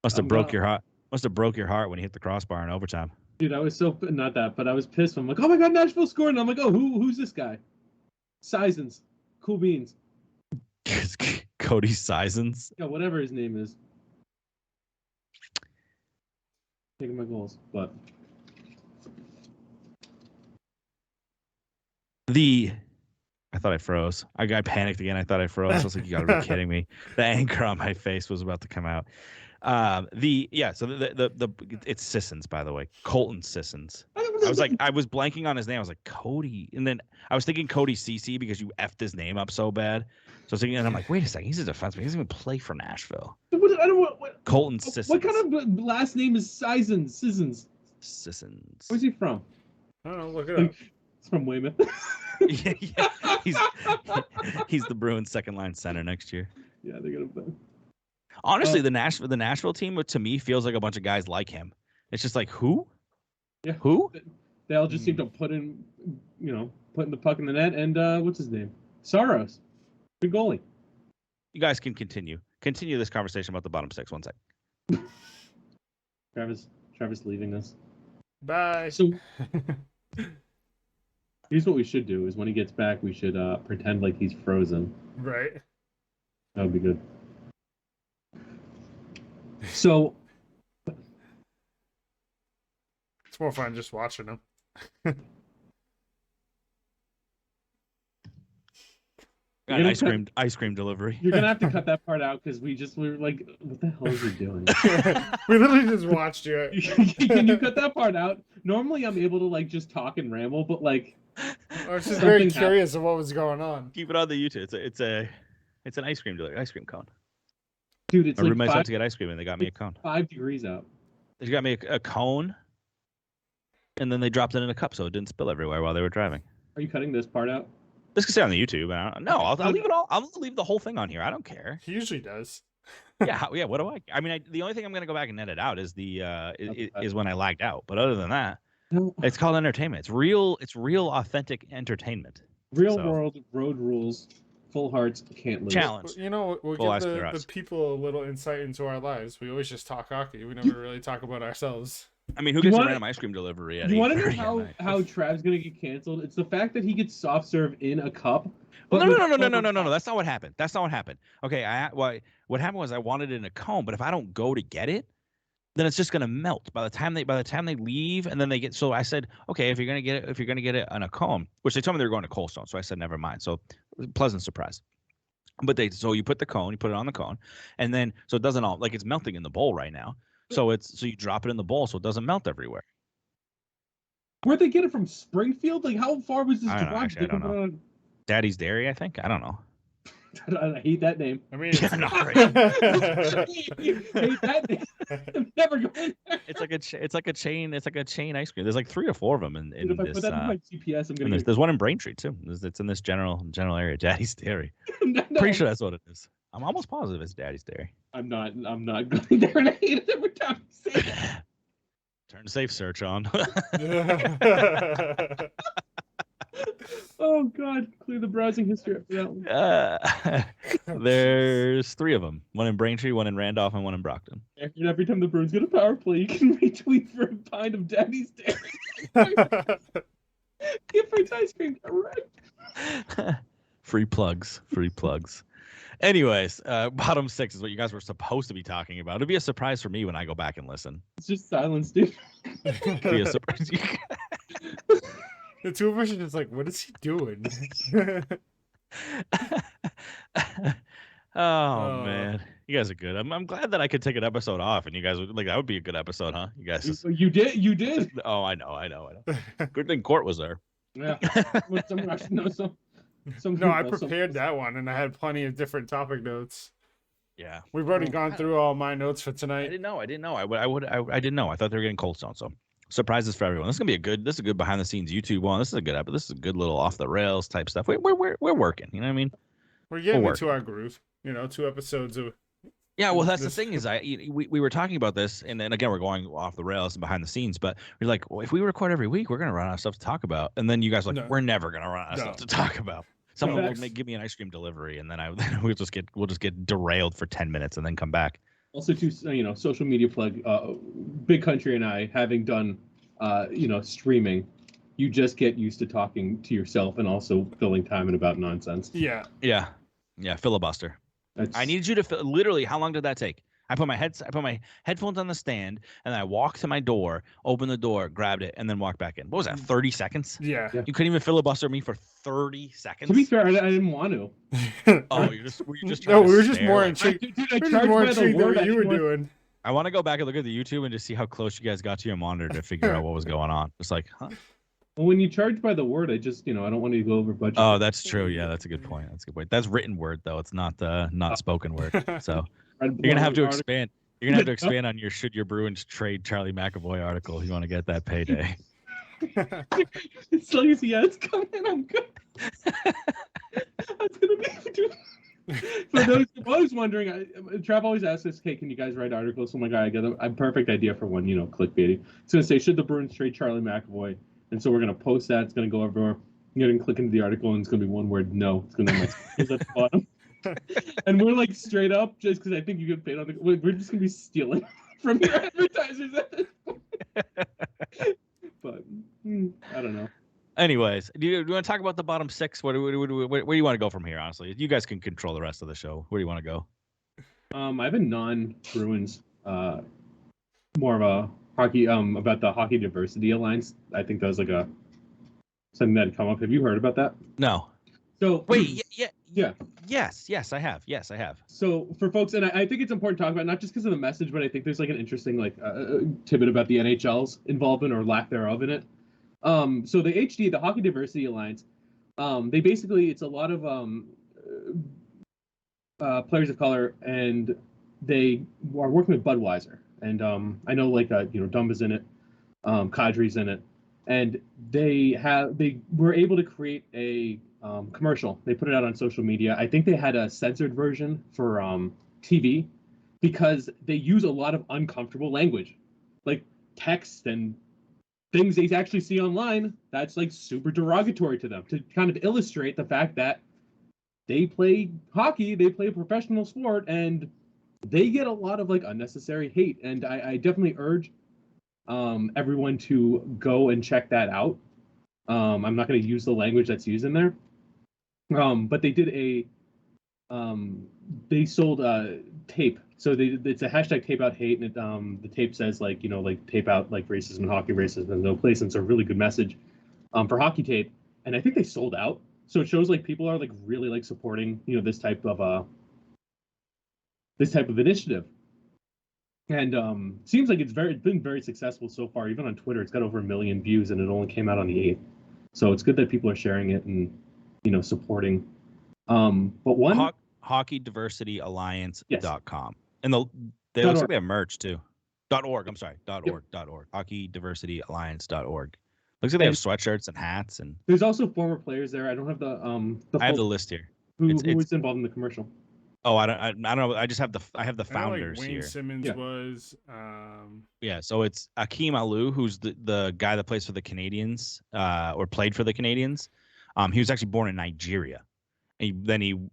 Must have broke your heart. Must have broke your heart when he hit the crossbar in overtime. Dude, I was not that, but I was pissed. I'm like, oh my god, Nashville scored, and I'm like, oh, who's this guy? Sisons. Cool beans. Cody Sisons. Yeah, whatever his name is. Taking my goals, but I thought I froze. I panicked again. I thought I froze. I was like, you gotta be kidding me. The anchor on my face was about to come out. So it's Sissons, by the way. Colton Sissons. I was blanking on his name. I was like, Cody. And then I was thinking Cody CC because you effed his name up so bad. So I was thinking, and I'm like, wait a second, he's a defenseman. He doesn't even play for Nashville. Colton Sissons. What kind of last name is Sissons? Sissons. Where's he from? I don't know. Look it up. He's from Weymouth. Yeah. He's the Bruins second line center next year. Yeah, they're gonna. Honestly, the Nashville team to me feels like a bunch of guys like him. It's just like who? Yeah. Who? They all just seem to putting the puck in the net. And what's his name? Saros, big goalie. You guys can continue this conversation about the bottom 6. 1 sec. Travis leaving us. Bye. So here's what we should do: is when he gets back, we should pretend like he's frozen. Right. That would be good. So it's more fun just watching him. Got an ice cream delivery. You're gonna have to cut that part out because we were like, what the hell is he doing? We literally just watched you. Can you cut that part out? Normally I'm able to just talk and ramble, but I was just very curious of what was going on. Keep it on the YouTube. It's an ice cream delivery, ice cream cone. Dude, it's my roommates went to get ice cream and they got me a cone. 5 degrees out. They got me a cone, and then they dropped it in a cup so it didn't spill everywhere while they were driving. Are you cutting this part out? This can stay on the YouTube. I'll leave it all. I'll leave the whole thing on here. I don't care. He usually does. Yeah. What do I? I mean, the only thing I'm gonna go back and edit out is is when I lagged out. But other than that, it's called entertainment. It's real authentic entertainment. Real world road rules. Full hearts can't lose. Challenge. You know, we'll Full give eyes clear the eyes. people a little insight into our lives. We always just talk hockey. We never really talk about ourselves. I mean, who You gets a wanna- random ice cream delivery at You want to know 8:30 at night? how Trav's gonna get canceled? It's the fact that he gets soft serve in a cup. Well, but with no. That's not what happened. That's not what happened. Okay, what happened was I wanted it in a cone, but if I don't go to get it, then it's just gonna melt by the time they leave, and then they get. So I said, okay, if you're gonna get it on a cone, which they told me they were going to Cold Stone, so I said never mind. So pleasant surprise. But so you put the cone, you put it on the cone, and then so it doesn't all like it's melting in the bowl right now. So you drop it in the bowl so it doesn't melt everywhere. Where'd they get it from? Springfield? Like how far was this I don't know, drive? actually, I don't know. Daddy's Dairy, I think. I don't know. I hate that name. I mean, Yeah, not right. I hate that name. I'm never going there. It's like a chain ice cream. There's like 3 or 4 of them in Dude, if I this. put that in my GPS, I'm And gonna. there's one in Braintree too. It's in this general area, Daddy's Dairy. No, Pretty sure that's what it is. I'm almost positive it's Daddy's Dairy. I'm not going there, and I hate it every time you say that. Turn safe search on. Oh God, clear the browsing history after that one. There's 3 of them. One in Braintree, one in Randolph, and one in Brockton. And every time the Bruins get a power play, you can retweet for a pint of Daddy's Dairy. Get free ice cream, correct? Free plugs. Anyways, bottom 6 is what you guys were supposed to be talking about. It'll be a surprise for me when I go back and listen. It's just silence, dude. It'll be a surprise. The two of us are just like, what is he doing? Oh man, you guys are good. I'm glad that I could take an episode off, and you guys would like that would be a good episode, huh? You guys. You did. Oh, I know. Good thing Court was there. Yeah. With some Russian, some No, I people, prepared that one, and I had plenty of different topic notes. Yeah. We've already gone through all my notes for I tonight. didn't know. I didn't know. I didn't know. I thought they were getting Cold Stone. So surprises for everyone. This is gonna be a good behind the scenes YouTube one. This is a good episode. This is a good little off the rails type stuff. We're working. You know what I mean? We're getting We're into our groove. 2 episodes of. Yeah, well, that's the thing is, we were talking about this, and then again, we're going off the rails and behind the scenes. But we're like, well, if we record every week, we're gonna run out of stuff to talk about. And then you guys are like, No. we're never gonna run out of stuff to talk about. Someone No. will give me an ice cream delivery, and then we'll just get derailed for 10 minutes and then come back. Also, to social media plug, Big Country and I, having done, streaming, you just get used to talking to yourself and also filling time in about nonsense. Yeah. Yeah, filibuster. I needed you to literally. How long did that take? I put my headphones on the stand, and then I walked to my door, opened the door, grabbed it, and then walked back in. What was that? 30 seconds? Yeah. You couldn't even filibuster me for 30 seconds. To be fair, I didn't want to. Oh, were you just No, trying to we were just stare? more I intrigued. charged We were just more by the intrigued than word. what you were doing. I want to go back and look at the YouTube and just see how close you guys got to your monitor to figure out what was going on. It's like, huh? Well, when you charge by the word, I just, I don't want you to go over budget. Oh, that's true. Yeah, that's a good point. That's written word though. It's not spoken word. So you're gonna have to expand. You're gonna have to expand on your "Should your Bruins trade Charlie McAvoy" article if you want to get that payday. As long as it's coming, I'm good. That's gonna be. For those who was wondering, Trav always asks us, "Hey, can you guys write articles?" So my guy, I got a perfect idea for one. Clickbaity. It's gonna say, "Should the Bruins trade Charlie McAvoy?" And so we're gonna post that. It's gonna go everywhere. You're gonna click into the article, and it's gonna be one word: no. It's gonna be at the bottom. And we're like straight up, just because I think you get paid on the. We're just gonna be stealing from your advertisers at this point. But I don't know. Anyways, do you want to talk about the bottom 6? Where do you want to go from here? Honestly, you guys can control the rest of the show. Where do you want to go? I have a non-Bruins, more of a hockey, about the Hockey Diversity Alliance. I think that was like something that had come up. Have you heard about that? No. So Wait. Yeah. Yes, I have. So for folks, and I think it's important to talk about, not just because of the message, but I think there's like an interesting tidbit about the NHL's involvement or lack thereof in it. So the HD, the Hockey Diversity Alliance, they basically, it's a lot of players of color, and they are working with Budweiser. And I know Dumba's in it, Kadri's in it, and they were able to create a commercial. They put it out on social media. I think they had a censored version for TV because they use a lot of uncomfortable language, like text and things they actually see online that's like super derogatory to them, to kind of illustrate the fact that they play hockey, they play a professional sport, and they get a lot of like unnecessary hate. And I definitely urge everyone to go and check that out. I'm not going to use the language that's used in there, but they did they sold tape. So it's a hashtag tape out hate, and the tape says like like tape out like racism and hockey racism in no place, and it's a really good message for hockey tape. And I think they sold out. So it shows like people are like really like supporting this type of initiative. And seems like it's been very successful so far. Even on Twitter, it's got over 1 million views, and it only came out on the 8th. So it's good that people are sharing it and supporting. But one hockeydiversityalliance.com. Yes. And they looks .org. like they have merch too. .org. I'm sorry. .org. Hockeydiversityalliance.org. Looks like they have sweatshirts and hats, and there's also former players there. I don't have the I have the list here. Who was involved in the commercial? Oh, I don't know. I just have the founders Wayne here. Simmons was. Yeah, so it's Akeem Alou, who's the guy that plays for the Canadians, or played for the Canadians. He was actually born in Nigeria, and then he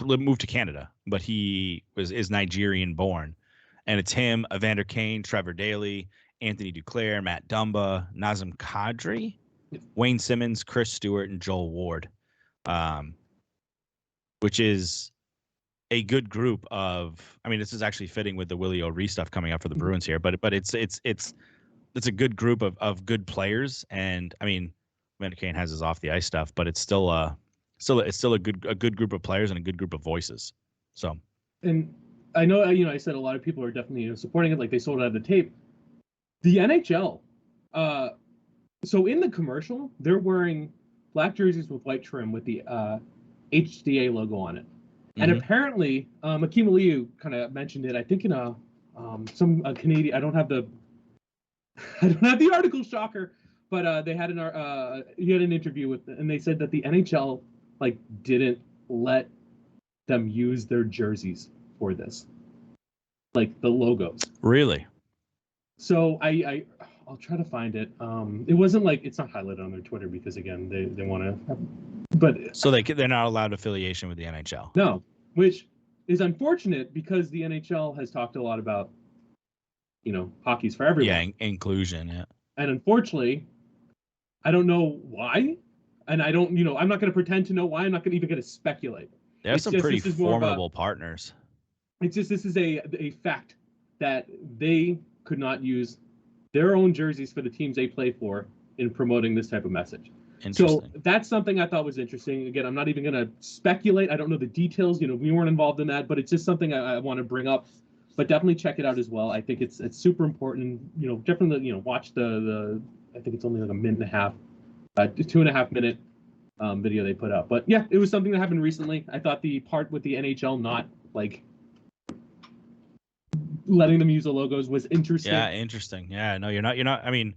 moved to Canada, but he is Nigerian born, and it's him, Evander Kane, Trevor Daley, Anthony Duclair, Matt Dumba, Nazem Kadri, Wayne Simmons, Chris Stewart, and Joel Ward. Which is a good group of. I mean, this is actually fitting with the Willie O'Ree stuff coming up for the Bruins here, but it's a good group of good players, and I mean, Evander Kane has his off the ice stuff, but it's still a good group of players and a good group of voices. So, and I know I said a lot of people are definitely supporting it, like they sold out of the tape. The NHL, so in the commercial, they're wearing black jerseys with white trim with the HDA logo on it. And apparently, Akeem Aliu kind of mentioned it. I think in a Canadian. I don't have the article, shocker, but they had he had an interview with, and they said that the NHL like didn't let them use their jerseys for this, like the logos. Really? So I'll try to find it. It wasn't like, it's not highlighted on their Twitter because again they want to, but so they're not allowed affiliation with the NHL. No, which is unfortunate because the NHL has talked a lot about hockey's for everyone. Yeah, inclusion. Yeah. And unfortunately, I don't know why, and I don't I'm not going to pretend to know why. I'm not going to even going to speculate. They have some pretty formidable partners. It's just this is a fact that they could not use their own jerseys for the teams they play for in promoting this type of message. So that's something I thought was interesting. Again, I'm not even going to speculate. I don't know the details. We weren't involved in that, but it's just something I want to bring up. But definitely check it out as well. I think it's super important. Definitely watch the I think it's only like a minute and a half, 2.5 minute video they put out. But yeah, it was something that happened recently. I thought the part with the NHL not like letting them use the logos was interesting. Yeah, interesting. Yeah, no, you're not. I mean,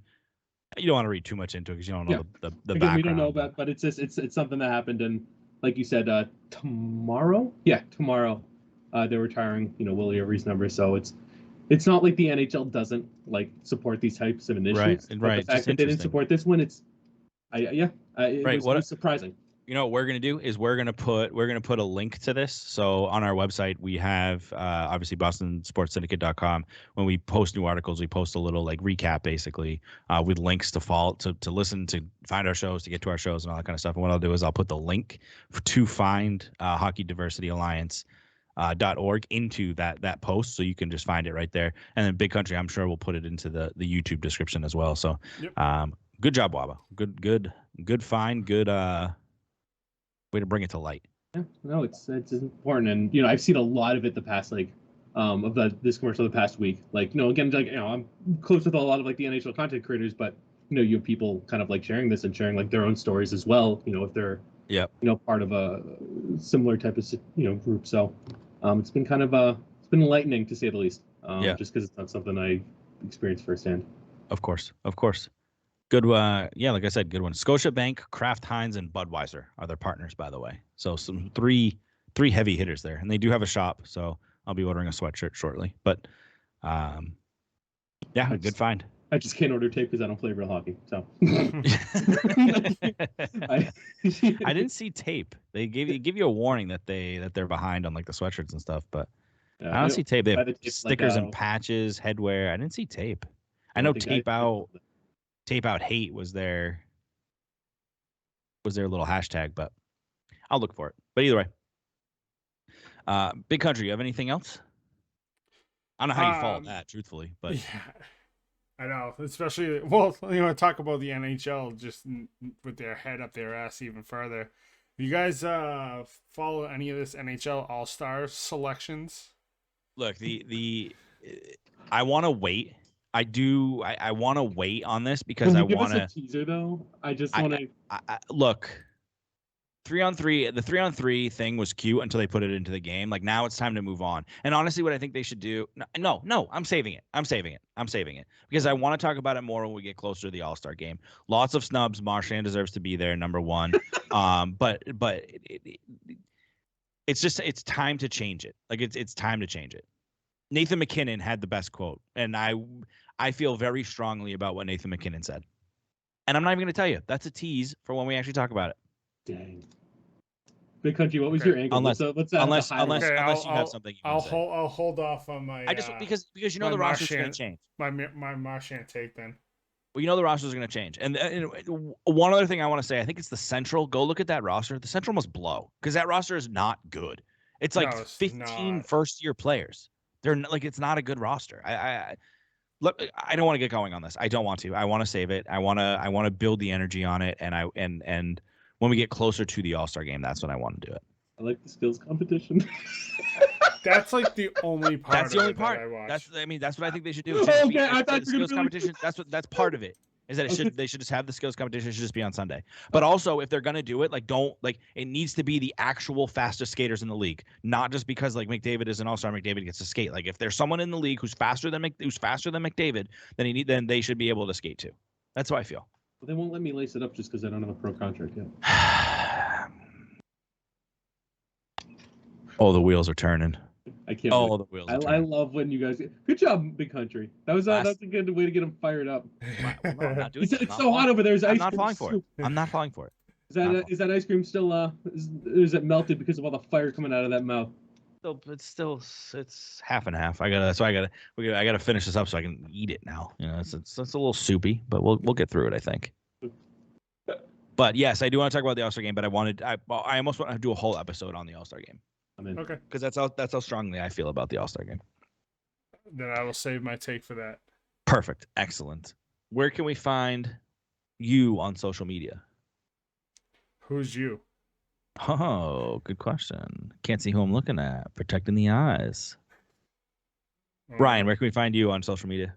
you don't want to read too much into it because you don't know the Again, background. We don't know about, but it's just it's something that happened, and like you said, tomorrow they're retiring Willie O'Ree's number, so it's not like the NHL doesn't like support these types of initiatives. Right. The fact that they didn't support this one, it was surprising. What we're gonna do is we're gonna put a link to this. So on our website we have obviously BostonSportsSyndicate.com. When we post new articles, we post a little like recap basically with links to listen, to find our shows, to get to our shows and all that kind of stuff. And what I'll do is I'll put the link to find Hockey Diversity Alliance .org into that post, so you can just find it right there. And then Big Country, I'm sure we'll put it into the YouTube description as well. So good job, Wabba. Good find. Good way to bring it to light. Yeah, no, it's important, and I've seen a lot of it the past of this commercial the past week. Again, I'm close with a lot of like the NHL content creators, but you have people kind of like sharing this and sharing like their own stories as well. If they're part of a similar type of group. So it's been kind of it's been enlightening to say the least. Just because it's not something I experienced firsthand. Of course. Good. Like I said, good one. Scotiabank, Kraft Heinz, and Budweiser are their partners, by the way. So some three heavy hitters there, and they do have a shop. So I'll be ordering a sweatshirt shortly. But good find. I just can't order tape because I don't play real hockey. So I didn't see tape. They give you a warning that they're behind on like the sweatshirts and stuff, but I don't see tape. They have stickers and patches, headwear. I didn't see tape. I know tape out hate was their little hashtag, but I'll look for it. But either way, Big Country, you have anything else? I don't know how you follow that, truthfully, but yeah, I know. Especially, well, you want to talk about the NHL just with their head up their ass even further. You guys follow any of this NHL All-Star selections? Look, I want to wait. I do. I want to wait on this because I want to teaser though. I just want to look. 3-on-3, the 3-on-3 thing was cute until they put it into the game. Like now it's time to move on. And honestly, what I think they should do, no, I'm saving it because I want to talk about it more when we get closer to the All-Star game. Lots of snubs. Marchand deserves to be there, number one. But it's time to change it. Like it's time to change it. Nathan MacKinnon had the best quote, and I feel very strongly about what Nathan MacKinnon said. And I'm not even going to tell you. That's a tease for when we actually talk about it. Dang. Big Country, what was your angle? Unless you have something. I'll hold off on my. I just because you know the roster's going to change. My Marchand take then. Well, you know the roster's going to change. And one other thing I want to say, I think it's the Central. Go look at that roster. The Central must blow because that roster is not good. It's like 15 first-year players. They're like it's not a good roster. Look, I don't want to get going on this. I don't want to. I want to save it. I want to build the energy on it, and when we get closer to the All-Star game, that's when I want to do it. I like the skills competition. That's like the only part. That's the only part. That's what I think they should do. I thought skills competition. That's part of it. Is that they should just have the skills competition. It should just be on Sunday. But also, if they're gonna do it, it needs to be the actual fastest skaters in the league, not just because like McDavid is an all-star. McDavid gets to skate. Like if there's someone in the league who's faster than McDavid, then they should be able to skate too. That's how I feel. Well, they won't let me lace it up just because I don't have a pro contract yet. Oh, the wheels are turning. I can't. Oh, the wheels. I love when you guys. Good job, Big Country. That's a good way to get them fired up. It's so hot over there. I'm not falling for it. I'm not falling for it. Is that ice cream still? Is it melted because of all the fire coming out of that mouth? It's half and half. I gotta finish this up so I can eat it now. You know, it's a little soupy, but we'll get through it, I think. But yes, I do want to talk about the All-Star game, but I almost want to do a whole episode on the All-Star game. Okay. Because that's how strongly I feel about the All-Star game. Then I will save my take for that. Perfect. Excellent. Where can we find you on social media? Who's you? Oh, good question. Can't see who I'm looking at. Protecting the eyes. Ryan, where can we find you on social media?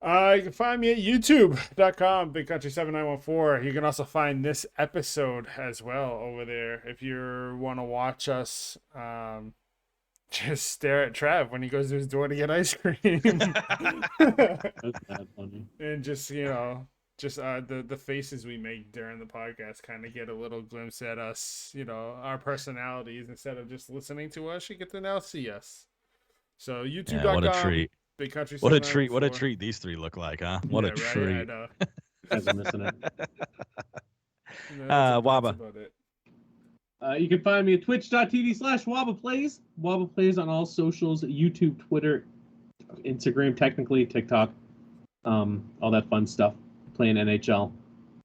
You can find me at youtube.com, BigCountry7914. You can also find this episode as well over there. If you want to watch us, just stare at Trav when he goes to his door to get ice cream. That's bad funny. And just, the faces we make during the podcast kind of get a little glimpse at us, our personalities. Instead of just listening to us, you get to now see us. So youtube.com. Yeah, what a treat. Big Country. What a treat these three look like, huh? What a treat. I know. Guys are missing it. Wabba. You can find me at twitch.tv/WabbaPlays. Wabba Plays on all socials, YouTube, Twitter, Instagram, technically, TikTok, all that fun stuff. Playing NHL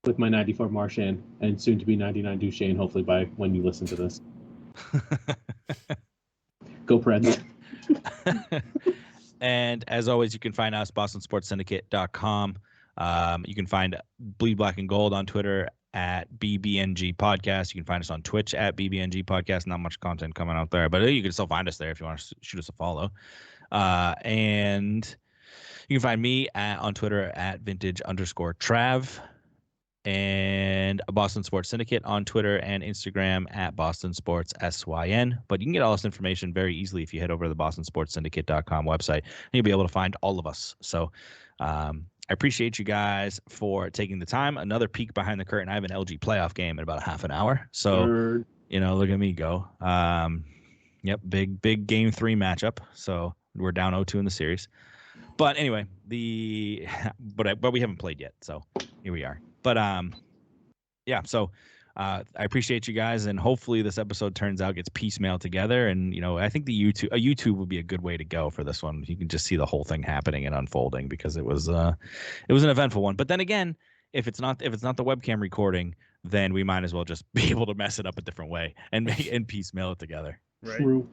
with my 94 Marchand and soon to be 99 Duchesne, hopefully by when you listen to this. Go Preds. And as always, you can find us, BostonSportsSyndicate.com. You can find Bleed Black and Gold on Twitter at BBNG Podcast. You can find us on Twitch at BBNG Podcast. Not much content coming out there, but you can still find us there if you want to shoot us a follow. And you can find me on Twitter at vintage_Trav. And Boston Sports Syndicate on Twitter and Instagram at Boston Sports SYN. But you can get all this information very easily if you head over to the BostonSportsSyndicate.com website, and you'll be able to find all of us. So I appreciate you guys for taking the time. Another peek behind the curtain. I have an LG playoff game in about a half an hour. So, look at me go. Yep, big Game 3 matchup. So we're down 0-2 in the series. But anyway, but we haven't played yet, so here we are. But yeah, so I appreciate you guys, and hopefully this episode turns out, gets piecemeal together, and I think the YouTube would be a good way to go for this one. You can just see the whole thing happening and unfolding, because it was an eventful one. But then again, if it's not the webcam recording, then we might as well just be able to mess it up a different way and piecemeal it together. Right. True.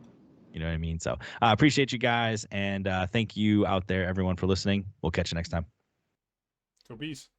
You know what I mean? So I appreciate you guys, and thank you out there, everyone, for listening. We'll catch you next time. So peace.